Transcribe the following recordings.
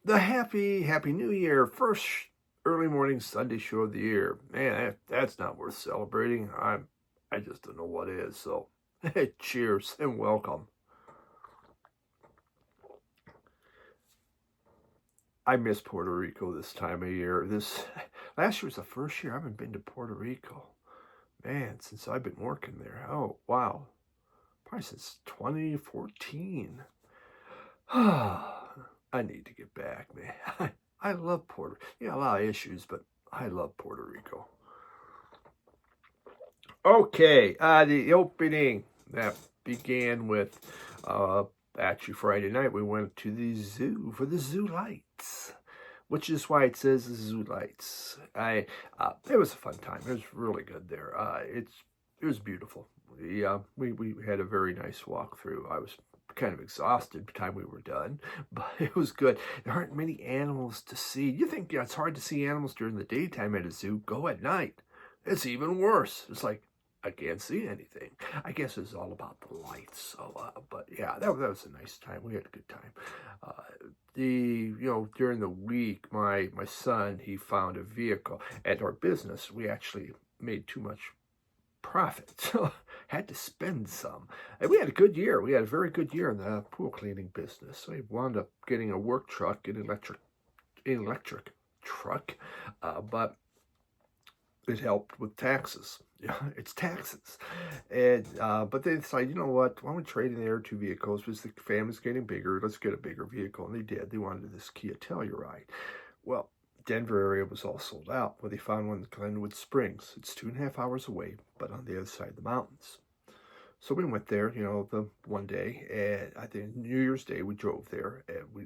the happy New Year, first early morning Sunday show of the year. Man, that's not worth celebrating. I just don't know what is. So, cheers and welcome. I miss Puerto Rico this time of year. This last year was the first year I haven't been to Puerto Rico. Man, since I've been working there. Oh, wow. Probably since 2014. I need to get back, man. I love Puerto Rico. Yeah, a lot of issues, but I love Puerto Rico. Okay, the opening that began with actually Friday night. We went to the zoo for the zoo lights, which is why it says zoo lights. It was a fun time. It was really good there. It was beautiful. We had a very nice walk through. I was kind of exhausted by the time we were done, but it was good. There aren't many animals to see. You think it's hard to see animals during the daytime at a zoo? Go at night. It's even worse. It's like I can't see anything. I guess it's all about the lights. So, but yeah, that was a nice time. We had a good time. During the week, my son, he found a vehicle at our business. We actually made too much profit, so had to spend some. And we had a good year. We had a very good year in the pool cleaning business. So we wound up getting a work truck, an electric truck, but it helped with taxes. Yeah, it's taxes. And but they decided, you know what? Why don't we trade in the two vehicles? Because the family's getting bigger. Let's get a bigger vehicle. And they did. They wanted this Kia Telluride. Well, Denver area was all sold out. Well, they found one in Glenwood Springs. It's 2.5 hours away, but on the other side of the mountains. So we went there, the one day, and I think New Year's Day we drove there, and we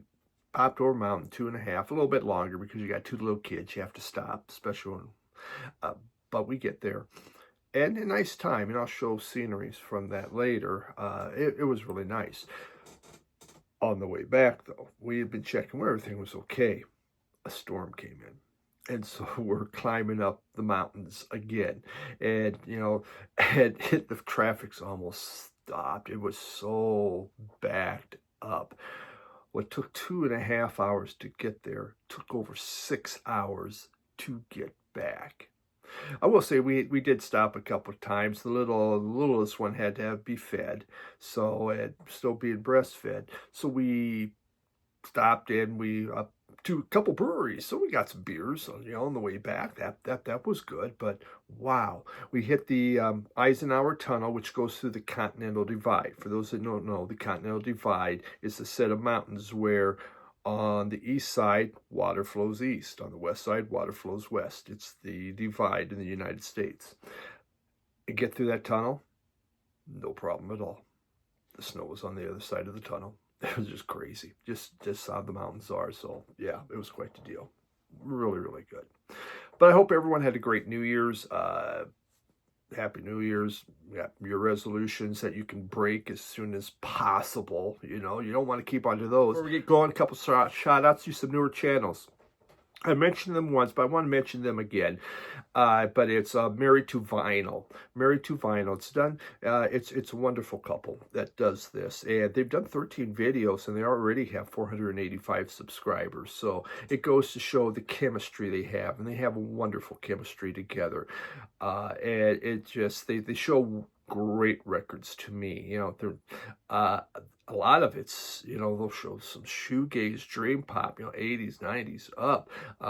popped over a mountain 2.5, a little bit longer because you got two little kids. You have to stop, especially when. But we get there, and a nice time, and I'll show sceneries from that later. It was really nice. On the way back, though, we had been checking where everything was okay. A storm came in. And so we're climbing up the mountains again. And, and the traffic's almost stopped. It was so backed up. What took 2.5 hours to get there took over 6 hours to get back. I will say we did stop a couple of times. The littlest one had to be fed, so it still being breastfed. So we stopped and we to a couple breweries, so we got some beers, on the way back. That was good. But wow, we hit the Eisenhower Tunnel, which goes through the Continental Divide. For those that don't know, the Continental Divide is a set of mountains where on the east side, water flows east. On the west side, water flows west. It's the divide in the United States. And get through that tunnel, no problem at all. The snow was on the other side of the tunnel. It was just crazy. Just how the mountains are. So, yeah, it was quite the deal. Really, really good. But I hope everyone had a great New Year's. Happy New Year's. Yeah, your resolutions that you can break as soon as possible. You don't want to keep onto those. Before we get going, a couple shout outs to some newer channels. I mentioned them once, but I want to mention them again. But it's Married to Vinyl. Married to Vinyl. It's done. It's a wonderful couple that does this, and they've done 13 videos, and they already have 485 subscribers. So it goes to show the chemistry they have, and they have a wonderful chemistry together. And it just they show great records to me. A lot of it's, they'll show some shoegaze, dream pop, 80s, 90s up.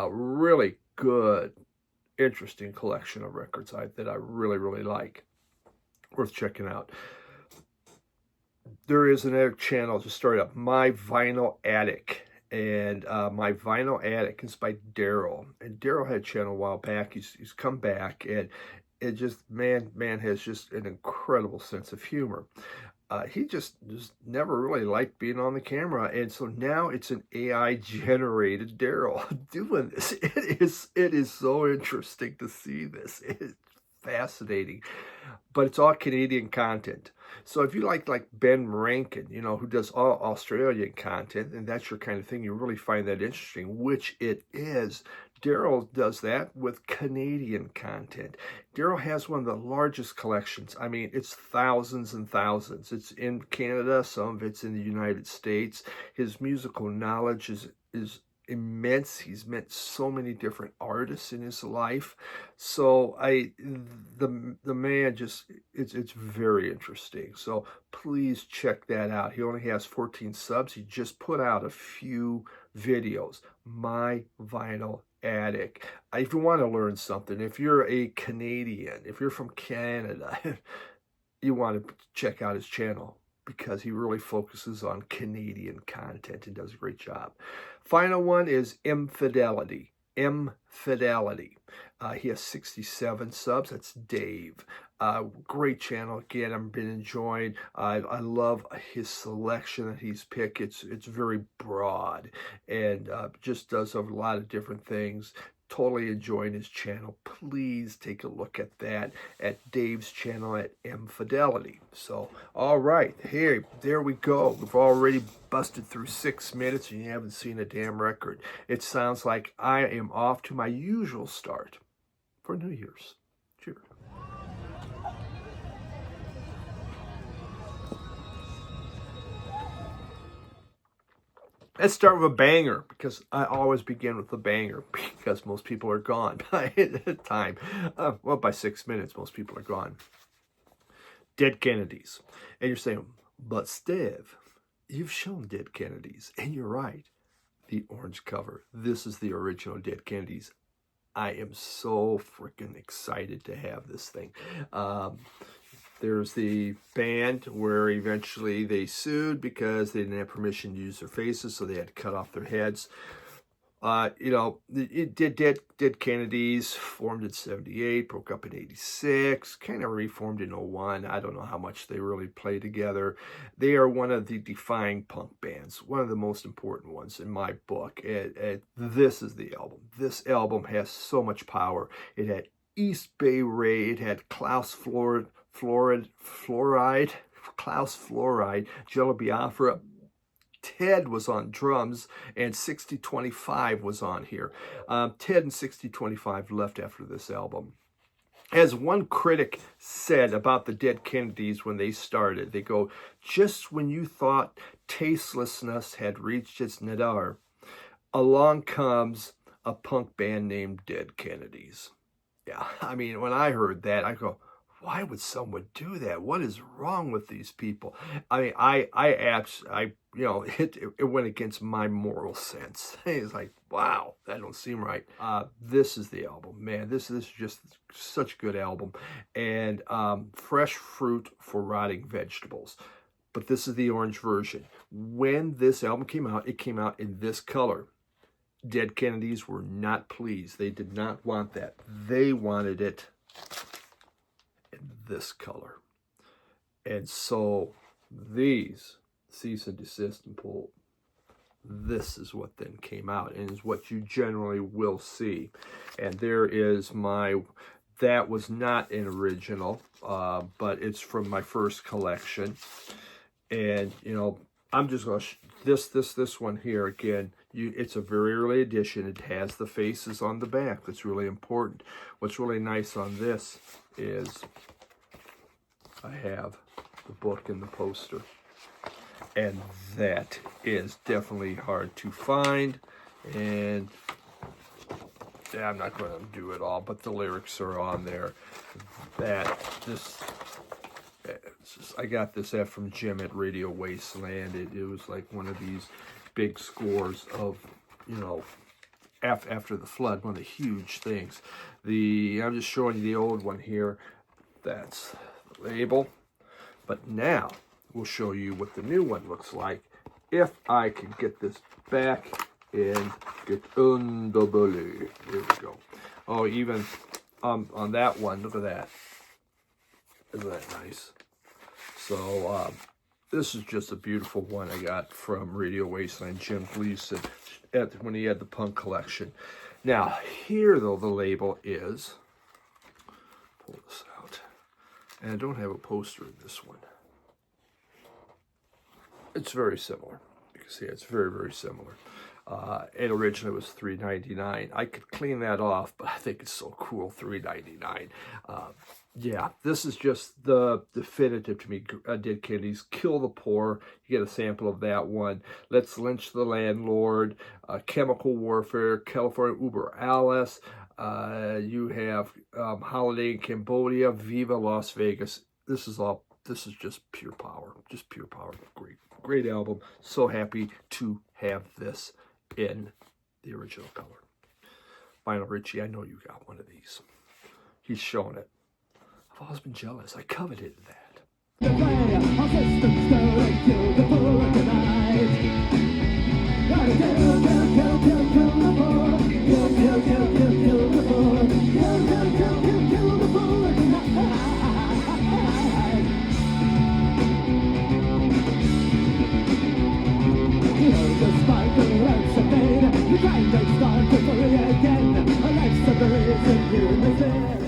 Really good, interesting collection of records that I really, really like. Worth checking out. There is another channel just started up, My Vinyl Attic. And My Vinyl Attic is by Daryl. And Daryl had a channel a while back. He's come back, and it just, man has just an incredible sense of humor. He just never really liked being on the camera, and so now it's an AI generated Daryl doing this. It is so interesting to see this. It's fascinating, but it's all Canadian content. So if you like Ben Rankin, who does all Australian content, and that's your kind of thing, you really find that interesting, which it is. Daryl does that with Canadian content. Daryl has one of the largest collections. I mean, it's thousands and thousands. It's in Canada, some of it's in the United States. His musical knowledge is immense. He's met so many different artists in his life. So the man just, it's very interesting. So please check that out. He only has 14 subs. He just put out a few videos. My Vinyl Attic. If you want to learn something, if you're a Canadian, if you're from Canada, you want to check out his channel, because he really focuses on Canadian content and does a great job. Final one is Infidelity. Infidelity. He has 67 subs. That's Dave. Great channel. Again, I've been enjoying. I love his selection that he's picked. It's very broad, and just does a lot of different things. Totally enjoying his channel. Please take a look at that at Dave's channel at Infidelity. So, all right, there we go. We've already busted through 6 minutes and you haven't seen a damn record. It sounds like I am off to my usual start for New Year's. Cheers. Let's start with a banger, because I always begin with a banger, because most people are gone by the time. Well, by 6 minutes, most people are gone. Dead Kennedys. And you're saying, but Steve, you've shown Dead Kennedys. And you're right. The orange cover. This is the original Dead Kennedys. I am so freaking excited to have this thing. There's the band where eventually they sued because they didn't have permission to use their faces, so they had to cut off their heads. You know, it did Kennedys, formed in 78, broke up in 86, kind of reformed in 01. I don't know how much they really play together. They are one of the defining punk bands, one of the most important ones in my book. This is the album. This album has so much power. It had East Bay Ray, it had Klaus Fluoride, Jello Biafra. Ted was on drums, and 6025 was on here. Ted and 6025 left after this album. As one critic said about the Dead Kennedys when they started, they go, just when you thought tastelessness had reached its nadir, along comes a punk band named Dead Kennedys. Yeah, I mean, when I heard that, I go, why would someone do that? What is wrong with these people? I mean, you know, it went against my moral sense. It's like, wow, that don't seem right. This is the album, man. This is just such a good album, and fresh fruit for rotting vegetables. But this is the orange version. When this album came out, it came out in this color. Dead Kennedys were not pleased. They did not want that. They wanted it in this color. And so these cease and desist and pull, this is what then came out, and is what you generally will see. And there is that was not an original, but it's from my first collection. And, you know, I'm just going to, this one here, again, it's a very early edition. It has the faces on the back. That's really important. What's really nice on this is I have the book and the poster. And that is definitely hard to find. And yeah, I'm not going to do it all, but the lyrics are on there. I got this from Jim at Radio Wasteland. It was like one of these big scores of, you know, after the flood, one of the huge things. I'm just showing you the old one here. That's the label. But now we'll show you what the new one looks like. If I can get this back and get undouble. There we go. Oh, even on that one, look at that. Isn't that nice? So this is just a beautiful one I got from Radio Wasteland, Jim Gleason, when he had the punk collection. Now, here, though, the label is, pull this out, and I don't have a poster in this one. It's very similar. You can see it's very, very similar. It originally was $3.99. I could clean that off, but I think it's so cool, $3.99. Yeah, this is just the definitive to me. Dead Kennedys, Kill the Poor. You get a sample of that one. Let's Lynch the Landlord. Chemical Warfare. California Uber Alice. You have Holiday in Cambodia. Viva Las Vegas. This is just pure power. Just pure power. Great album. So happy to have this in the original color. Lionel Richie, I know you got one of these. He's showing it. I've always been jealous. I coveted that.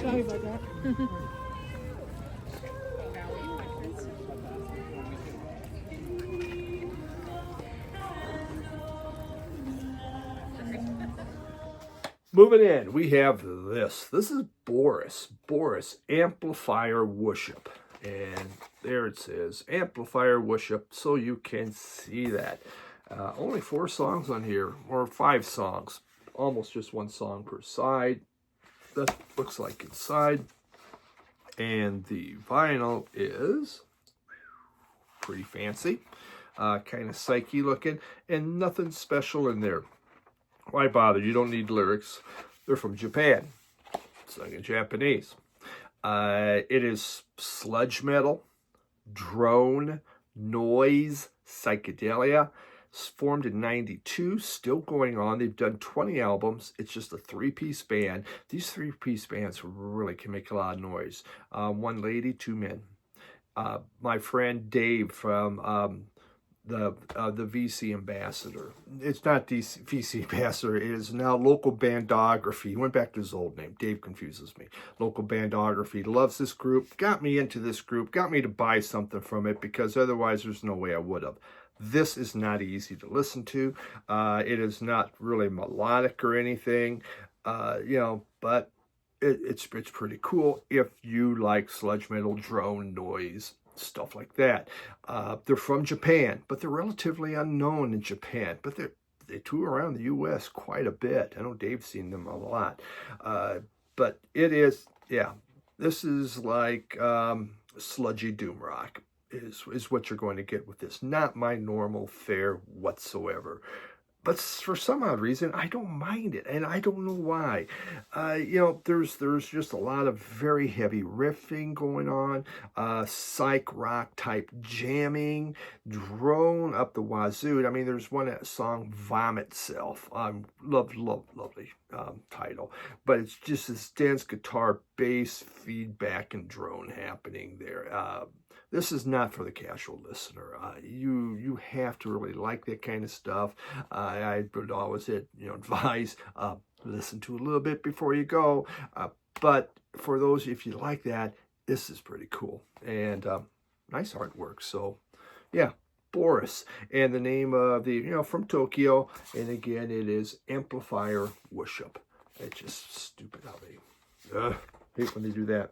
Sorry about that. Moving in, we have this. This is Boris. Boris, Amplifier Worship. And there it says, Amplifier Worship, so you can see that. Only 4 songs on here, or 5 songs. Almost just 1 song per side. That looks like inside. And the vinyl is pretty fancy. Kind of psyche looking. And nothing special in there. Why bother? You don't need lyrics. They're from Japan. Sung in Japanese. It is sludge metal, drone, noise, psychedelia. It's formed in 92, still going on. They've done 20 albums. It's just a 3-piece band. These 3-piece bands really can make a lot of noise. 1 lady, 2 men. My friend Dave from the VC ambassador. It's not VC ambassador. It is now Local Bandography. He went back to his old name. Dave confuses me. Local Bandography. Loves this group. Got me into this group. Got me to buy something from it because otherwise there's no way I would have. This is not easy to listen to. It is not really melodic or anything, but it's pretty cool if you like sludge metal, drone, noise, stuff like that. They're from Japan, but they're relatively unknown in Japan. But they tour around the U.S. quite a bit. I know Dave's seen them a lot. But it is, this is like sludgy doom rock. Is what you're going to get with this. Not my normal fare whatsoever. But for some odd reason, I don't mind it, and I don't know why. There's just a lot of very heavy riffing going on, psych rock type jamming, drone up the wazoo. I mean, there's one song, Vomit Self. Lovely title. But it's just this dense guitar, bass, feedback, and drone happening there. This is not for the casual listener. You have to really like that kind of stuff. I would always advise listen to a little bit before you go. But for those, if you like that, this is pretty cool and nice artwork. So, yeah, Boris, and the name of the from Tokyo, and again it is Amplifier Worship. It's just stupid how they hate when they do that.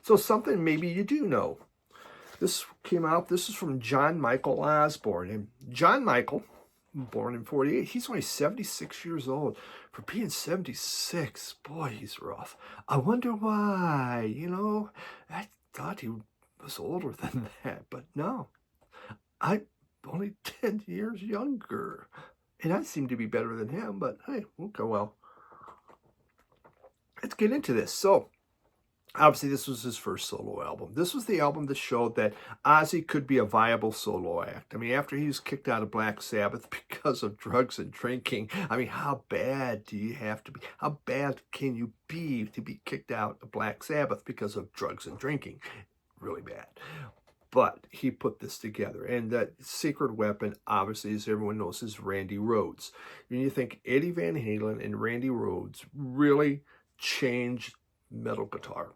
So something maybe you do know. This came out, this is from John Michael Osbourne. And John Michael, born in 48, he's only 76 years old. For being 76, boy, he's rough. I wonder why, I thought he was older than that, but no. I'm only 10 years younger. And I seem to be better than him, but hey, okay, well. Let's get into this. So, Obviously, this was his first solo album. This was the album that showed that Ozzy could be a viable solo act. I mean, after he was kicked out of Black Sabbath because of drugs and drinking, I mean, how bad do you have to be? How bad can you be to be kicked out of Black Sabbath because of drugs and drinking? Really bad. But he put this together. And that secret weapon, obviously, as everyone knows, is Randy Rhoads. When you think Eddie Van Halen and Randy Rhoads really changed metal guitar.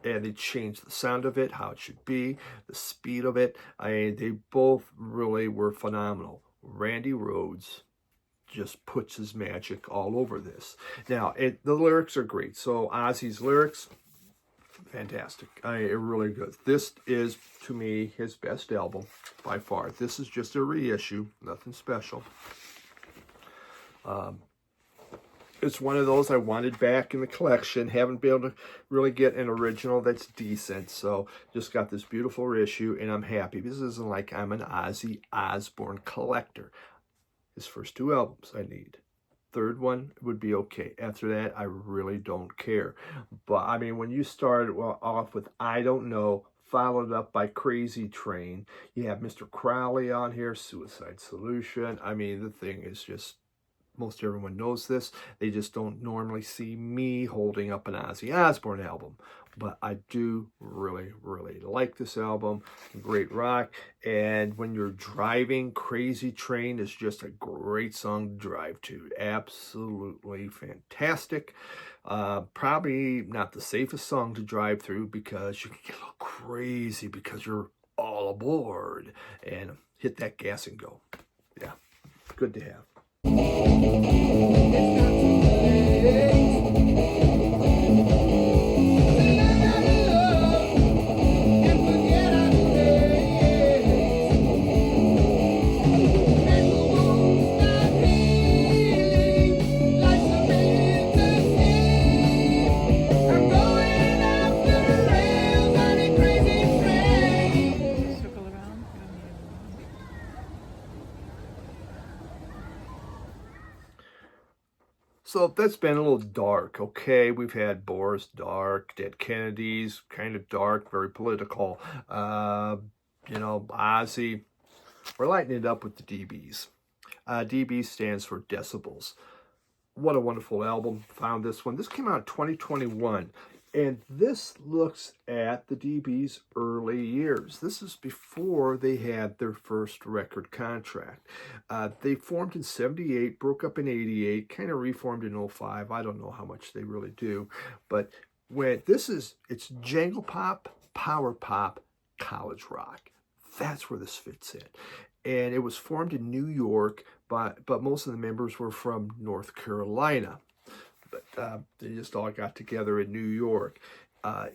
And they changed the sound of it, how it should be, the speed of it. They both really were phenomenal. Randy Rhoads just puts his magic all over this. Now, the lyrics are great. So Ozzy's lyrics, fantastic. Really good. This is, to me, his best album by far. This is just a reissue, nothing special. It's one of those I wanted back in the collection. Haven't been able to really get an original that's decent. So just got this beautiful reissue, and I'm happy. This isn't like I'm an Ozzy Osbourne collector. His first 2 albums I need. Third one would be okay. After that, I really don't care. But, I mean, when you start off with I Don't Know, followed up by Crazy Train, you have Mr. Crowley on here, Suicide Solution. I mean, the thing is just, most everyone knows this. They just don't normally see me holding up an Ozzy Osbourne album. But I do really, really like this album. Great rock. And when you're driving, Crazy Train is just a great song to drive to. Absolutely fantastic. Probably not the safest song to drive through because you can get a little crazy because you're all aboard. And hit that gas and go. Yeah, good to have. So that's been a little dark, okay? We've had Boris, dark, Dead Kennedys, kind of dark, very political. Ozzy. We're lighting it up with the dBs. dB stands for decibels. What a wonderful album. Found this one. This came out in 2021. And this looks at the DB's early years. This is before they had their first record contract. They formed in 78, broke up in 88, kind of reformed in 05. I don't know how much they really do. But it's jangle pop, power pop, college rock. That's where this fits in. And it was formed in New York, but most of the members were from North Carolina. But they just all got together in New York.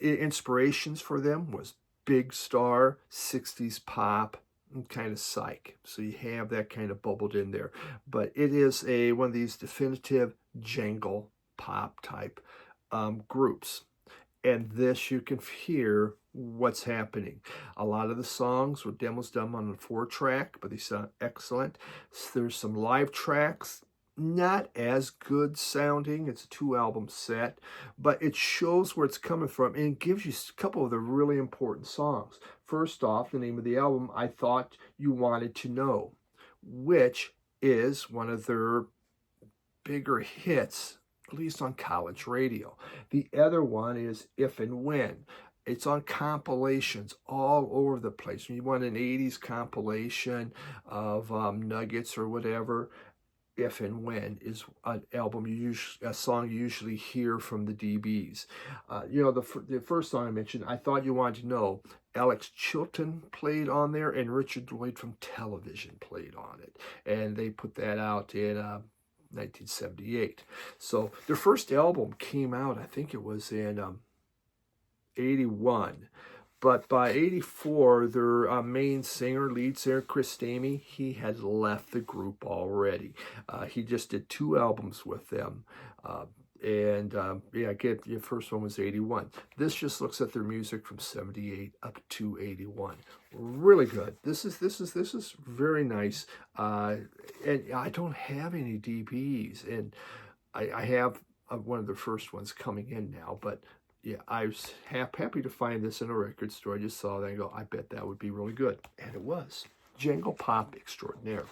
Inspirations for them was Big Star, 60s pop, and kind of psych. So you have that kind of bubbled in there. But it is one of these definitive jangle pop type groups. And this, you can hear what's happening. A lot of the songs were demos done on a 4-track, but they sound excellent. So there's some live tracks. Not as good sounding. It's a 2-album set, but it shows where it's coming from and it gives you a couple of the really important songs. First off, the name of the album, I Thought You Wanted to Know, which is one of their bigger hits, at least on college radio. The other one is If and When. It's on compilations all over the place. When you want an 80s compilation of nuggets or whatever, If and When is an album a song you usually hear from the DBs. The first song I mentioned, I Thought You Wanted to Know, Alex Chilton played on there and Richard Lloyd from Television played on it. And they put that out in 1978. So their first album came out, I think it was in 81. But by 84, their main lead singer, Chris Stamey, he had left the group already. He just did 2 albums with them. The first one was 81. This just looks at their music from 78 up to 81. Really good. This is very nice. And I don't have any DBs, and I have one of the first ones coming in now, but yeah, I was happy to find this in a record store. I just saw that and go, I bet that would be really good. And it was. Jangle Pop Extraordinaire.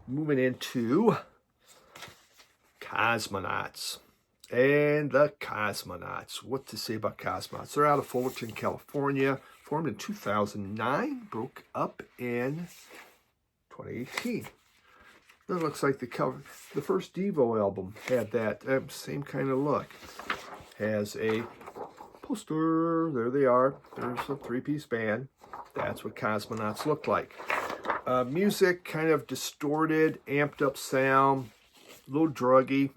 Moving into Cosmonauts. And the Cosmonauts. What to say about Cosmonauts? They're out of Fullerton, California. Formed in 2009. Broke up in 2018. That looks like the cover. The first Devo album had that same kind of look. Has a poster. There they are. There's a three-piece band. That's what Cosmonauts look like. Music, kind of distorted, amped up sound, a little druggy.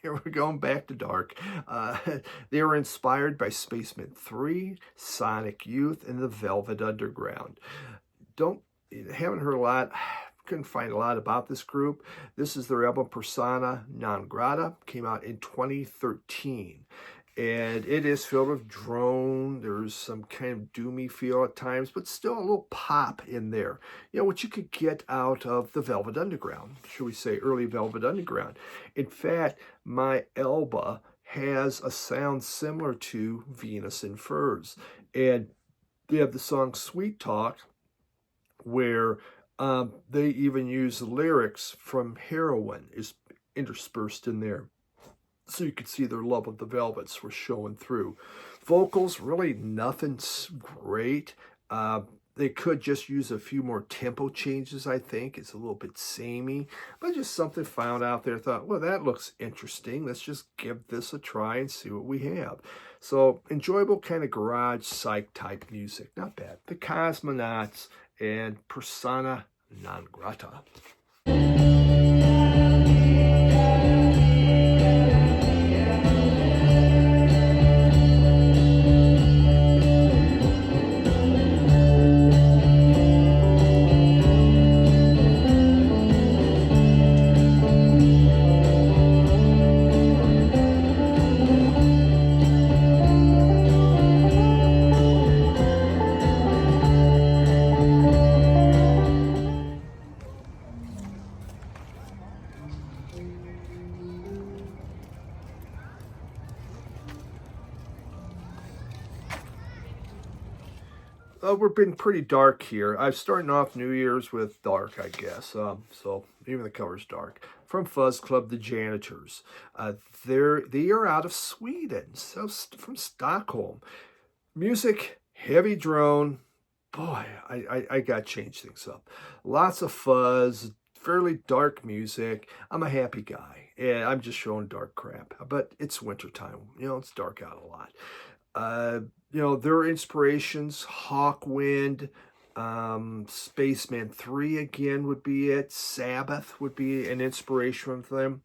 Here we're going back to dark. They were inspired by Spacemen 3, Sonic Youth, and the Velvet Underground. Haven't heard a lot. Couldn't find a lot about this group. This is their album Persona Non Grata. Came out in 2013. And it is filled with drone. There's some kind of doomy feel at times, but still a little pop in there. You know, what you could get out of the Velvet Underground, should we say early Velvet Underground. In fact, my Elba has a sound similar to Venus in Furs. And they have the song Sweet Talk, where they even use lyrics from Heroin is interspersed in there. So you could see their love of the Velvets was showing through. Vocals, really nothing great. They could just use a few more tempo changes, I think. It's a little bit samey, but just something found out there. Thought, well, that looks interesting. Let's just give this a try and see what we have. So enjoyable kind of garage psych type music. Not bad. The Cosmonauts and Persona Non Grata. We're being pretty dark here. I'm starting off New Year's with dark, I guess. So even the cover's dark. From Fuzz Club, the Janitors. They are out of Sweden, so from Stockholm. Music, heavy drone. Boy, I got to change things up. Lots of fuzz, fairly dark music. I'm a happy guy, and I'm just showing dark crap. But it's wintertime. You know, it's dark out a lot. You know, their inspirations, Hawkwind, Spaceman 3 again would be it. Sabbath would be an inspiration for them.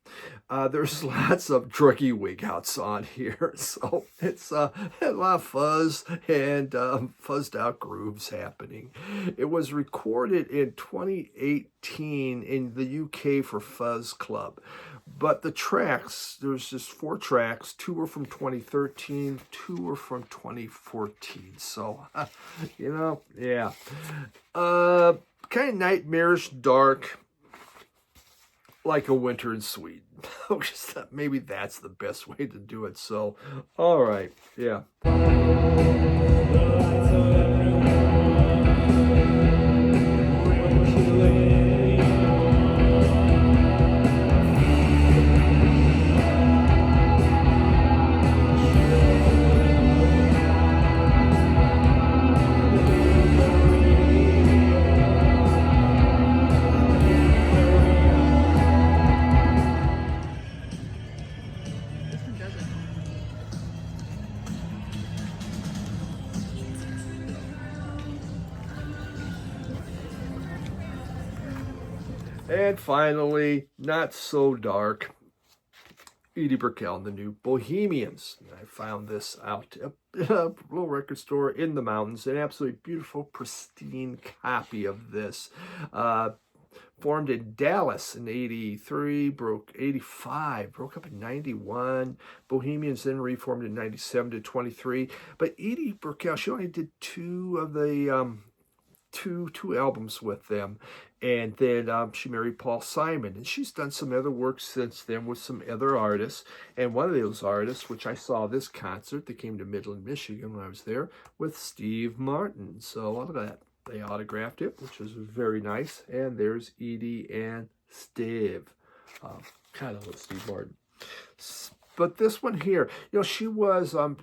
There's lots of druggy wig outs on here. So it's a lot of fuzz and fuzzed out grooves happening. It was recorded in 2018 in the UK for Fuzz Club. But the tracks, there's just 4 tracks. 2 were from 2013, 2 were from 2014. So, you know, yeah. Kind of nightmarish, dark, like a winter in Sweden. Maybe that's the best way to do it. So, all right, yeah. And finally, not so dark, Edie Brickell and the new Bohemians. I found this out at a little record store in the mountains. An absolutely beautiful, pristine copy of this. Formed in Dallas in 83, 85, broke up in 91. Bohemians then reformed in 97 to 23. But Edie Brickell, she only did two of the two albums with them, and then she married Paul Simon, and she's done some other work since then with some other artists. And one of those artists, which I saw this concert that came to Midland, Michigan when I was there, with Steve Martin. So look at that. They autographed it, which is very nice. And there's Edie and Steve. Kind of with Steve Martin. But this one here, you know, she was, some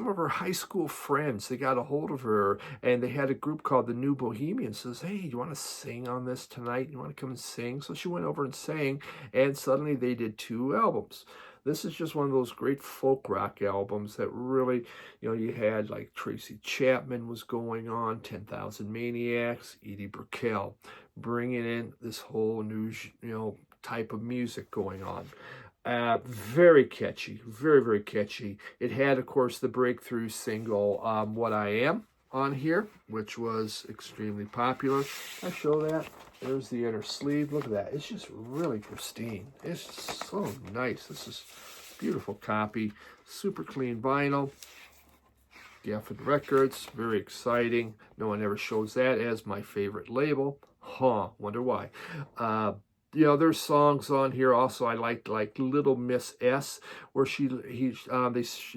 of her high school friends, they got a hold of her, and they had a group called the New Bohemians. Says, hey, you want to sing on this tonight? You want to come and sing? So she went over and sang, and suddenly they did 2 albums. This is just one of those great folk rock albums that really, you know, you had like Tracy Chapman was going on, 10,000 Maniacs, Edie Brickell, bringing in this whole new, you know, type of music going on. Very catchy, very, very catchy. It had, of course, the breakthrough single, What I Am, on here, which was extremely popular. I show that. There's the inner sleeve. Look at that. It's just really pristine. It's so nice. This is a beautiful copy. Super clean vinyl. Geffen Records. Very exciting. No one ever shows that as my favorite label. Huh. Wonder why. You know, there's songs on here also I like Little Miss S, where she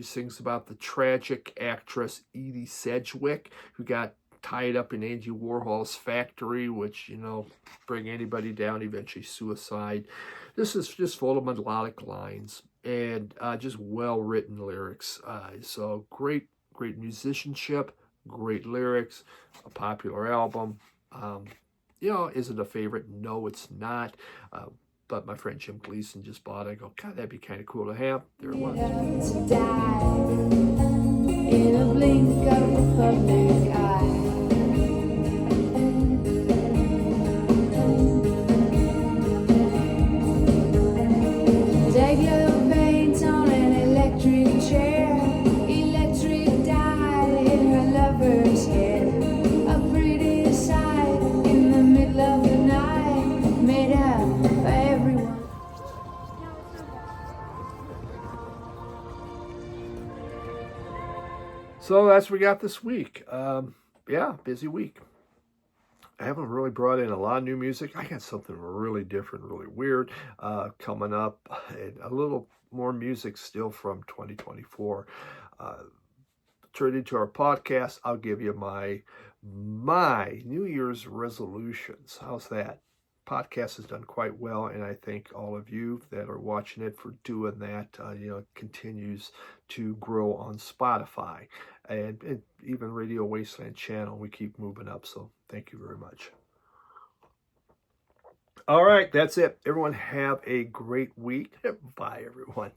sings about the tragic actress Edie Sedgwick, who got tied up in Andy Warhol's factory, which, you know, bring anybody down, eventually suicide. This is just full of melodic lines and just well-written lyrics. So great musicianship, great lyrics, a popular album. You know, is it a favorite? No, it's not. But my friend Jim Gleason just bought it. I go, God, that'd be kind of cool to have. There it was. To die in a blink of the public eye. Take little paint on an electric chair. Electric dye in her lover's hair. A pretty sight in the middle of the night. Made up for everyone. So that's what we got this week. Yeah, busy week. I haven't really brought in a lot of new music. I got something really different, really weird coming up. And a little more music still from 2024. Turn into our podcast. I'll give you my New Year's resolutions. How's that? Podcast has done quite well, and I thank all of you that are watching it for doing that. You know, it continues to grow on Spotify and even Radio Wasteland channel. We keep moving up, so thank you very much. All right, that's it. Everyone have a great week. Bye, everyone.